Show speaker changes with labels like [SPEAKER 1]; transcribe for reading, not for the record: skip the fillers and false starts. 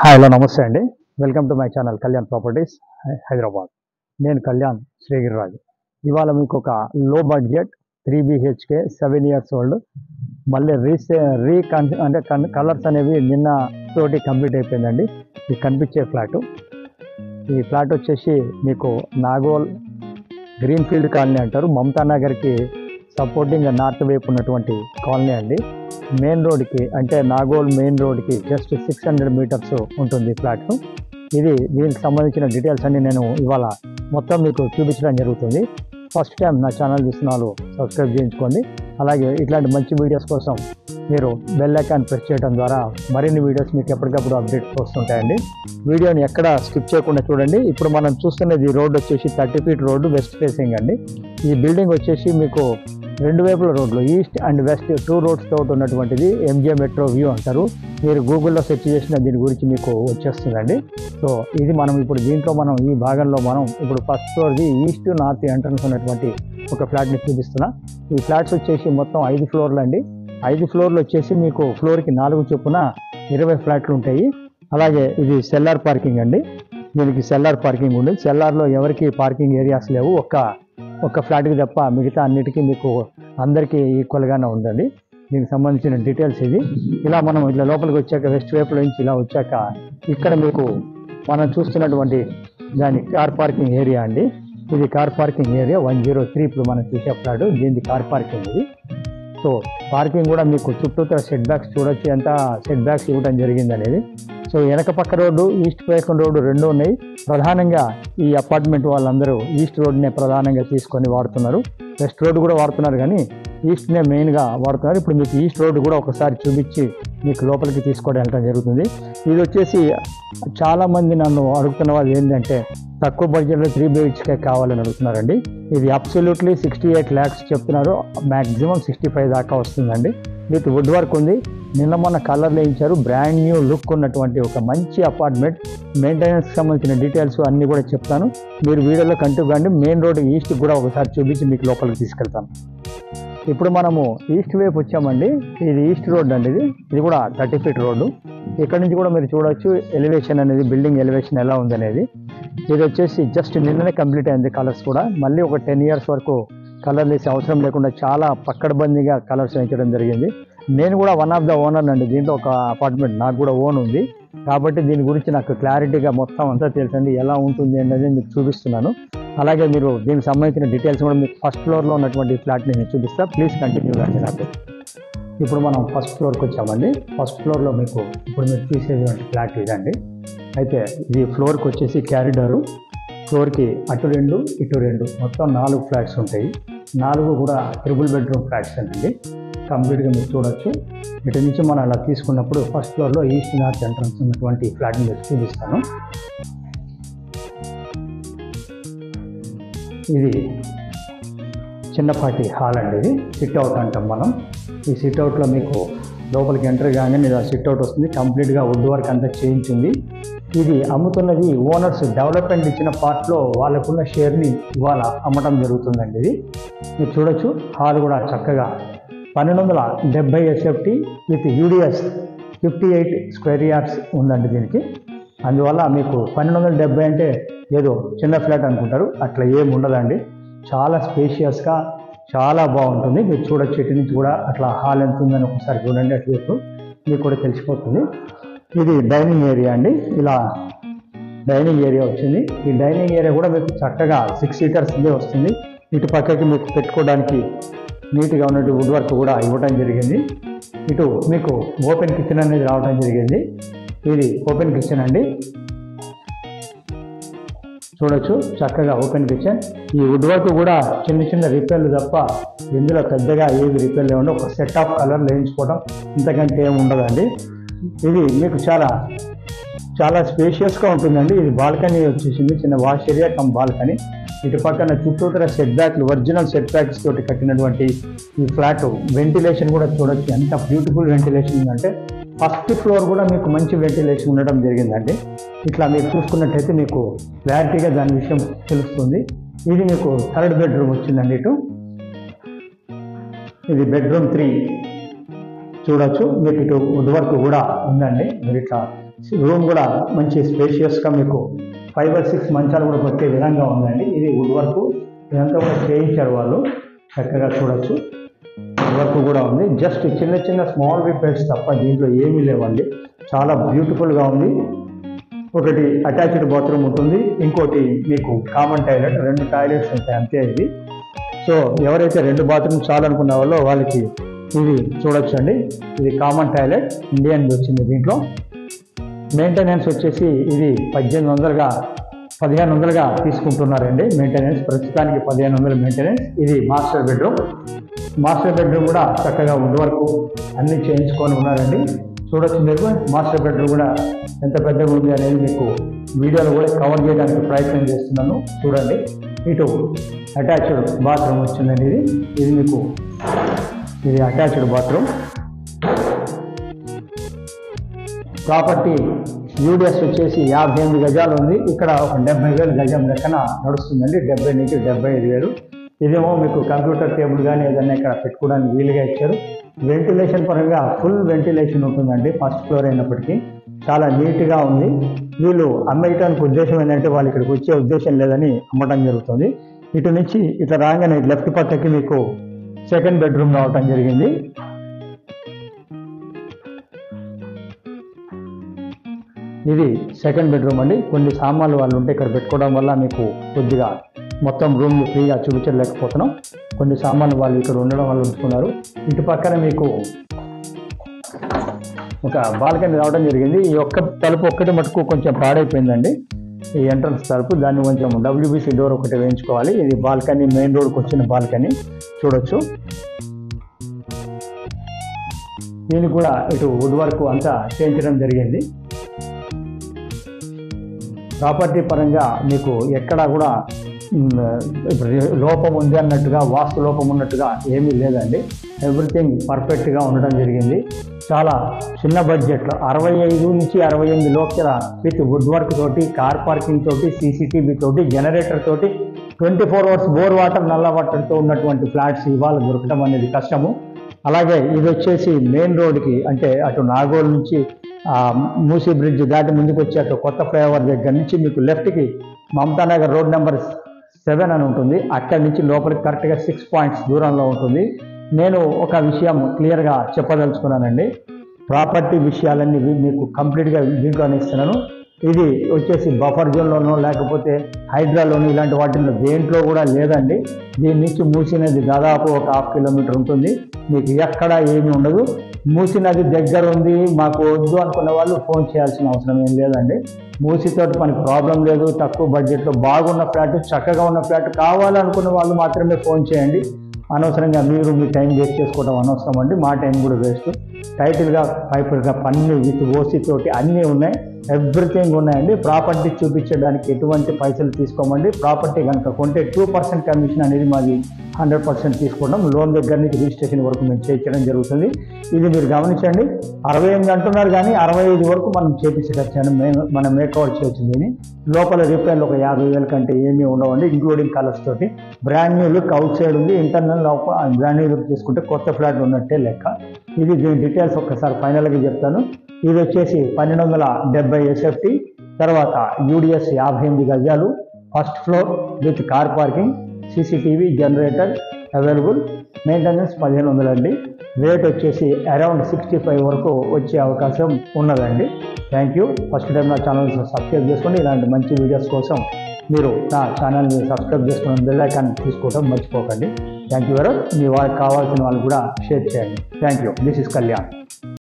[SPEAKER 1] Hi hello నమస్తే అండి. Welcome to my channel Kalyan properties Hyderabad. నేను కళ్యాణ్ శ్రీగిరిరాజు. ఇవాళ మీకు ఒక లో బడ్జెట్ 3 BHK 7 years ఓల్డ్ మళ్ళీ అంటే కలర్స్ అనేవి నిన్న తోటి కంప్లీట్ అయిపోయిందండి. ఇది కనిపించే ఫ్లాటు. ఈ ఫ్లాట్ వచ్చేసి మీకు నాగోల్ గ్రీన్ఫీల్డ్ కాలనీ అంటారు. మమతా నగర్కి సపోర్టింగ్ నార్త్ వైపు ఉన్నటువంటి కాలనీ అండి. మెయిన్ రోడ్కి అంటే నాగోల్ మెయిన్ రోడ్కి జస్ట్ 600 meters ఉంటుంది ఫ్లాట్. దీనికి సంబంధించిన డీటెయిల్స్ అన్ని నేను ఇవాళ మొత్తం మీకు చూపించడం జరుగుతుంది. ఫస్ట్ టైం నా ఛానల్ చూసిన వాళ్ళు సబ్స్క్రైబ్ చేయించుకోండి. అలాగే ఇట్లాంటి మంచి వీడియోస్ కోసం మీరు బెల్ ఐకాన్ ప్రెస్ చేయడం ద్వారా మరిన్ని వీడియోస్ మీకు ఎప్పటికప్పుడు అప్డేట్స్ వస్తుంటాయండి. వీడియోని ఎక్కడ స్కిప్ చేయకుండా చూడండి. ఇప్పుడు మనం చూస్తున్నది రోడ్ వచ్చేసి 30 feet రోడ్డు, వెస్ట్ ఫేసింగ్ అండి. ఈ బిల్డింగ్ వచ్చేసి మీకు రెండు వైపుల రోడ్లు, ఈస్ట్ అండ్ వెస్ట్ 2 roads తోటి ఉన్నటువంటిది MJ మెట్రో వ్యూ అంటారు. మీరు గూగుల్లో సెర్చ్ చేసిన దీని గురించి మీకు వచ్చేస్తుందండి. సో ఇది మనం ఇప్పుడు దీంట్లో ఈ భాగంలో ఇప్పుడు ఫస్ట్ ఫ్లోర్ది ఈస్ట్ నార్త్ ఎంట్రన్స్ ఉన్నటువంటి ఒక ఫ్లాట్ని చూపిస్తున్నా. ఈ ఫ్లాట్స్ వచ్చేసి మొత్తం 5 floorలు అండి. 5 floorలు వచ్చేసి మీకు ఫ్లోర్కి 4 చొప్పున 20 ఫ్లాట్లు ఉంటాయి. అలాగే ఇది సెల్లార్ పార్కింగ్ అండి. దీనికి సెల్లార్ పార్కింగ్ ఉంది. సెల్లార్లో ఎవరికి పార్కింగ్ ఏరియాస్ లేవు, ఒక్క ఫ్లాట్కి తప్ప మిగతా అన్నిటికీ మీకు అందరికీ ఈక్వల్గానే ఉందండి. దీనికి సంబంధించిన డీటెయిల్స్ ఇది. ఇలా ఇట్లా లోపలికి వచ్చాక వెస్ట్ వైపు నుంచి ఇలా వచ్చాక ఇక్కడ మీకు మనం చూస్తున్నటువంటి దాని కార్ పార్కింగ్ ఏరియా అండి. ఇది కార్ పార్కింగ్ ఏరియా 103. ఇప్పుడు మనం చూసే ఫ్లాట్ దీనికి కార్ పార్కింగ్ ఇది. సో పార్కింగ్ కూడా మీకు చుట్టూతో సెట్ బ్యాక్స్ చూడొచ్చు, ఎంత సెట్ బ్యాక్స్ ఇవ్వడం జరిగింది అనేది. సో వెనక పక్క రోడ్డు, ఈస్ట్ పైన రోడ్డు రెండు ఉన్నాయి. ప్రధానంగా ఈ అపార్ట్మెంట్ వాళ్ళందరూ ఈస్ట్ రోడ్నే ప్రధానంగా తీసుకొని వాడుతున్నారు. వెస్ట్ రోడ్డు కూడా వాడుతున్నారు, కానీ ఈస్ట్నే మెయిన్గా వాడుతున్నారు. ఇప్పుడు మీకు ఈస్ట్ రోడ్డు కూడా ఒకసారి చూపించి మీకు లోపలికి తీసుకొని వెళ్ళడం జరుగుతుంది. ఇది వచ్చేసి చాలామంది నన్ను అడుగుతున్న వాళ్ళు ఏంటంటే తక్కువ బడ్జెట్లో 3 BHK కావాలని అడుగుతున్నారండి. ఇది అబ్సల్యూట్లీ 68 lakhs చెప్తున్నారు. మ్యాక్సిమం 65 దాకా వస్తుందండి. విత్ వుడ్ వర్క్ ఉంది. నిన్న మొన్న కలర్ వేయించారు. బ్రాండ్ న్యూ లుక్ ఉన్నటువంటి ఒక మంచి అపార్ట్మెంట్. మెయింటెనెన్స్కి సంబంధించిన డీటెయిల్స్ అన్నీ కూడా చెప్తాను. మీరు వీడియోలో కంటిన్యూ కండి. మెయిన్ రోడ్ ఈస్ట్ కూడా ఒకసారి చూపించి మీకు లోపలికి తీసుకెళ్తాను. ఇప్పుడు మనము ఈస్ట్ వైపు వచ్చామండి. ఇది ఈస్ట్ రోడ్ అండి. ఇది కూడా 30 feet రోడ్డు. ఇక్కడ నుంచి కూడా మీరు చూడవచ్చు ఎలివేషన్ అనేది, బిల్డింగ్ ఎలివేషన్ ఎలా ఉందనేది. ఇది వచ్చేసి జస్ట్ నిన్ననే కంప్లీట్ అయింది. కలర్స్ కూడా మళ్ళీ ఒక 10 years వరకు కలర్ వేసే అవసరం లేకుండా చాలా పక్కడబందీగా కలర్స్ వేయించడం జరిగింది. నేను కూడా వన్ ఆఫ్ ద ఓనర్ అండి. దీంట్లో ఒక అపార్ట్మెంట్ నాకు కూడా ఓన్ ఉంది, కాబట్టి దీని గురించి నాకు క్లారిటీగా మొత్తం అంతా తెలుసండి. ఎలా ఉంటుంది అనేది మీకు చూపిస్తున్నాను. అలాగే మీరు దీనికి సంబంధించిన డీటెయిల్స్ కూడా మీకు ఫస్ట్ ఫ్లోర్లో ఉన్నటువంటి ఫ్లాట్ని నేను చూపిస్తా. ప్లీజ్ కంటిన్యూ కండి నాకు. ఇప్పుడు మనం ఫస్ట్ ఫ్లోర్కి వచ్చామండి. ఫస్ట్ ఫ్లోర్లో మీకు ఇప్పుడు మీరు చూసేటువంటి ఫ్లాట్ ఇదండి. అయితే ఇది ఫ్లోర్కి వచ్చేసి క్యారిడారు. ఫ్లోర్కి అటు 2 ఇటు 2 మొత్తం 4 ఫ్లాట్స్ ఉంటాయి. 4 కూడా 3 bedroom ఫ్లాట్స్ అండి. కంప్లీట్గా మీరు చూడొచ్చు. ఇటు నుంచి మనం అలా తీసుకున్నప్పుడు ఫస్ట్ ఫ్లోర్లో ఈస్ట్ నార్త్ ఎంట్రన్స్ ఉన్నటువంటి ఫ్లాట్ని మీరు చూపిస్తాను. ఇది చిన్నపాటి హాల్ అండి. ఇది సిట్అవుట్ అంటాం మనం. ఈ సిట్అవుట్లో మీకు లోపలికి ఎంటర్ కాగానే ఇలా సిట్అవుట్ వస్తుంది. కంప్లీట్గా వుడ్ వర్క్ అంతా చేయించింది. ఇది అమ్ముతున్నది ఓనర్స్ డెవలప్మెంట్ ఇచ్చిన పార్ట్లో వాళ్ళకున్న షేర్ని ఇవాళ అమ్మటం జరుగుతుందండి. ఇది మీరు చూడొచ్చు. హాల్ కూడా చక్కగా 1270 SFT with UDS 58 square yards ఉందండి దీనికి. అందువల్ల మీకు 1270 అంటే ఏదో చిన్న ఫ్లాట్ అనుకుంటారు, అట్లా ఏమి ఉండదండి. చాలా స్పేషియస్గా చాలా బాగుంటుంది. మీరు చూడొచ్చు. ఇటు నుంచి కూడా అట్లా హాల్ ఎంత ఉందని ఒకసారి చూడండి. అటువైపు మీకు కూడా తెలిసిపోతుంది. ఇది డైనింగ్ ఏరియా అండి. ఇలా డైనింగ్ ఏరియా వచ్చింది. ఈ డైనింగ్ ఏరియా కూడా మీకు చక్కగా 6 seaters వస్తుంది. ఇటు పక్కకి మీకు పెట్టుకోవడానికి నీట్గా ఉన్నట్టు వుడ్ వర్క్ కూడా ఇవ్వడం జరిగింది. ఇటు మీకు ఓపెన్ కిచెన్ అనేది రావడం జరిగింది. ఇది ఓపెన్ కిచెన్ అండి. చూడొచ్చు చక్కగా ఓపెన్ కిచెన్. ఈ వుడ్ వర్క్ కూడా చిన్న రిపేర్లు తప్ప ఇందులో పెద్దగా ఏవి రిపేర్లు లేకుండా ఒక సెట్ ఆఫ్ కలర్ వేయించుకోవడం ఇంతకంటే ఏమి ఉండదండి. ఇది మీకు చాలా స్పేషియస్గా ఉంటుందండి. ఇది బాల్కనీ వచ్చేసింది, చిన్న వాష్ ఏరియా కమ్ బాల్కనీ. ఇటు పక్కన చుట్టూతర సెట్ బ్యాక్లు, ఒరిజినల్ సెట్ బ్యాక్స్ తోటి కట్టినటువంటి ఈ ఫ్లాట్. వెంటిలేషన్ కూడా చూడొచ్చు ఎంత బ్యూటిఫుల్ వెంటిలేషన్ ఉందంటే. ఫస్ట్ ఫ్లోర్ కూడా మీకు మంచి వెంటిలేషన్ ఉండడం జరిగిందండి. ఇట్లా మీరు చూసుకున్నట్టయితే మీకు క్లారిటీగా దాని విషయం తెలుస్తుంది. ఇది మీకు 3rd bedroom వచ్చిందండి. ఇది బెడ్రూమ్ 3 చూడొచ్చు. మీకు ఇటు వుడ్ వర్క్ కూడా ఉందండి. మీరు ఇట్లా రూమ్ కూడా మంచి స్పేషియస్గా మీకు 5 or 6 మంచాలు కూడా పెట్టే విధంగా ఉందండి. ఇది వుడ్ వర్క్, ఇదంతా కూడా చేయించారు వాళ్ళు, చక్కగా చూడొచ్చు. వుడ్ వర్క్ కూడా ఉంది. జస్ట్ చిన్న చిన్న స్మాల్ రిపేర్స్ తప్ప దీంట్లో ఏమీ లేవండి. చాలా బ్యూటిఫుల్గా ఉంది. ఒకటి అటాచ్డ్ బాత్రూమ్ ఉంటుంది, ఇంకోటి మీకు కామన్ టాయిలెట్, 2 టాయిలెట్స్ ఉంటాయి అంతే ఇది. సో ఎవరైతే 2 బాత్రూమ్ చాలనుకున్న వాళ్ళకి ఇది చూడొచ్చండి. ఇది కామన్ టాయిలెట్, ఇండియన్ వచ్చింది. దీంట్లో మెయింటెనెన్స్ వచ్చేసి ఇది 1500గా తీసుకుంటున్నారండి మెయింటెనెన్స్. ప్రస్తుతానికి 1500 మెయింటెనెన్స్. ఇది మాస్టర్ బెడ్రూమ్. మాస్టర్ బెడ్రూమ్ కూడా చక్కగా వుడ్ వర్క్ అన్నీ చేయించుకొని ఉన్నారండి. చూడొచ్చు మీరు. మాస్టర్ బెడ్రూమ్ కూడా ఎంత పెద్దగా ఉంది అనేది మీకు వీడియోలో కూడా కవర్ చేయడానికి ప్రయత్నం చేస్తున్నాను, చూడండి. ఇటు అటాచ్డ్ బాత్రూమ్ వచ్చిందండి. ఇది మీకు ఇది అటాచ్డ్ బాత్రూమ్. ప్రాపర్టీ యూడిఎస్ వచ్చేసి 58 గజాలు ఉంది. ఇక్కడ ఒక 70,000 గజం లెక్కన నడుస్తుందండి. 70 నుంచి 75,000. ఇదేమో మీకు కంప్యూటర్ టేబుల్ కానీ ఏదైనా ఇక్కడ పెట్టుకోవడానికి వీలుగా ఇచ్చారు. వెంటిలేషన్ పరంగా ఫుల్ వెంటిలేషన్ ఉంటుందండి. ఫస్ట్ ఫ్లోర్ అయినప్పటికీ చాలా నీట్గా ఉంది. వీళ్ళు అమ్మేయటానికి ఉద్దేశం ఏంటంటే వాళ్ళు ఇక్కడికి వచ్చే ఉద్దేశం లేదని అమ్మటం జరుగుతుంది. ఇటు నుంచి ఇట్లా రాగానే లెఫ్ట్ పక్కకి మీకు సెకండ్ బెడ్రూమ్ రావటం జరిగింది. ఇది సెకండ్ బెడ్రూమ్ అండి. కొన్ని సామాన్లు వాళ్ళు ఉంటే ఇక్కడ పెట్టుకోవడం వల్ల మీకు కొద్దిగా మొత్తం రూమ్ని ఫ్రీగా చూపించలేకపోతున్నాం. కొన్ని సామాన్లు వాళ్ళు ఇక్కడ ఉండడం వల్ల ఉంచుకున్నారు. ఇటు పక్కన మీకు ఒక బాల్కనీ రావడం జరిగింది. ఈ ఒక్క తలుపు ఒక్కటి మటుకు కొంచెం పాడైపోయిందండి, ఈ ఎంట్రన్స్ తలుపు. దాన్ని కొంచెం WBC డోర్ ఒకటి వేయించుకోవాలి. ఇది బాల్కనీ, మెయిన్ రోడ్కి వచ్చిన బాల్కనీ చూడొచ్చు. దీన్ని కూడా ఇటు వుడ్ వర్క్ అంతా చేయించడం జరిగింది. ప్రాపర్టీ పరంగా మీకు ఎక్కడా కూడా లోపం ఉంది అన్నట్టుగా, వాస్తు లోపం ఉన్నట్టుగా ఏమీ లేదండి. ఎవ్రీథింగ్ పర్ఫెక్ట్గా ఉండడం జరిగింది. చాలా చిన్న బడ్జెట్లో 65 నుంచి 68 లోపల విత్ వుడ్ వర్క్ తోటి, కార్ పార్కింగ్ తోటి, CCTV తోటి, జనరేటర్ తోటి, 24 hours బోర్ వాటర్, నల్ల వాటర్తో ఉన్నటువంటి ఫ్లాట్స్ ఇవాళ దొరకడం అనేది కష్టము. అలాగే ఇది వచ్చేసి మెయిన్ రోడ్కి, అంటే అటు నాగోల్ నుంచి మూసీ బ్రిడ్జ్ దాటి ముందుకు వచ్చి అటు కొత్త ఫ్లైఓవర్ దగ్గర నుంచి మీకు లెఫ్ట్కి మమతానగర్ రోడ్ నెంబర్ 7 అని ఉంటుంది. అక్కడి నుంచి లోపలికి కరెక్ట్గా 6 points దూరంలో ఉంటుంది. నేను ఒక విషయం క్లియర్గా చెప్పదలుచుకున్నానండి. ప్రాపర్టీ విషయాలన్నీ మీకు కంప్లీట్గా దీంట్లోనే ఇస్తున్నాను. ఇది వచ్చేసి బఫర్ జోన్లోనో లేకపోతే హైడ్రాలోనో ఇలాంటి వాటిల్లో దేంట్లో కూడా లేదండి. దీని నుంచి మూసీ నది దాదాపు ఒక 1/2 kilometer ఉంటుంది. మీకు ఎక్కడ ఏమీ ఉండదు. మూసీ నది దగ్గర ఉంది, మాకు వద్దు అనుకున్న వాళ్ళు ఫోన్ చేయాల్సిన అవసరం ఏం లేదండి. మూసీతోటి మనకు ప్రాబ్లం లేదు. తక్కువ బడ్జెట్లో బాగున్న ఫ్లాట్, చక్కగా ఉన్న ఫ్లాట్ కావాలనుకున్న వాళ్ళు మాత్రమే ఫోన్ చేయండి. అనవసరంగా మీరు మీ టైం వేస్ట్ చేసుకోవడం అనవసరం అండి. మా టైం కూడా వేస్ట్. టైటిల్గా పైపుల్గా పన్ను విత్ ఓసీ తోటి అన్నీ ఉన్నాయి, ఎవ్రీథింగ్ ఉన్నాయండి. ప్రాపర్టీ చూపించడానికి ఎటువంటి పైసలు తీసుకోమండి. ప్రాపర్టీ కనుక కొంటే 2% కమిషన్ అనేది మాది 100% తీసుకోవడం. లోన్ దగ్గర నుంచి రిజిస్ట్రేషన్ వరకు మేము చేయించడం జరుగుతుంది. ఇది మీరు గమనించండి. 68 అంటున్నారు కానీ 65 వరకు మనం చేపించగచ్చాను. మనం మేకవర్ చేయొచ్చు. దీన్ని లోపల రిపేర్లు ఒక 50,000 కంటే ఏమీ ఉండవండి, ఇంక్లూడింగ్ కలర్స్ తోటి. Brand new look out side ఉంది, ఇంటర్నల్ బ్రాండ్ న్యూ లుక్ తీసుకుంటే కొత్త ఫ్లాట్ ఉన్నట్టే లెక్క. ఇది దీని డీటెయిల్స్ ఒక్కసారి ఫైనల్గా చెప్తాను. ఇది వచ్చేసి 1270 SFT, తర్వాత UDS 58 గజాలు, first floor with car parking, CCTV, generator available, maintenance 1500 అండి. రేట్ వచ్చేసి అరౌండ్ 65 వరకు వచ్చే అవకాశం ఉన్నదండి. Thank you. ఫస్ట్ టైం నా ఛానల్ సబ్స్క్రైబ్ చేసుకోండి. ఇలాంటి మంచి వీడియోస్ కోసం మీరు నా ఛానల్ని సబ్స్క్రైబ్ చేసుకుని బెల్ ఐకాన్ తీసుకోవడం మర్చిపోకండి. Thank you very much. మీ వాళ్ళకి కావాల్సిన వాళ్ళు కూడా షేర్ చేయండి. Thank you. This is Kalyan.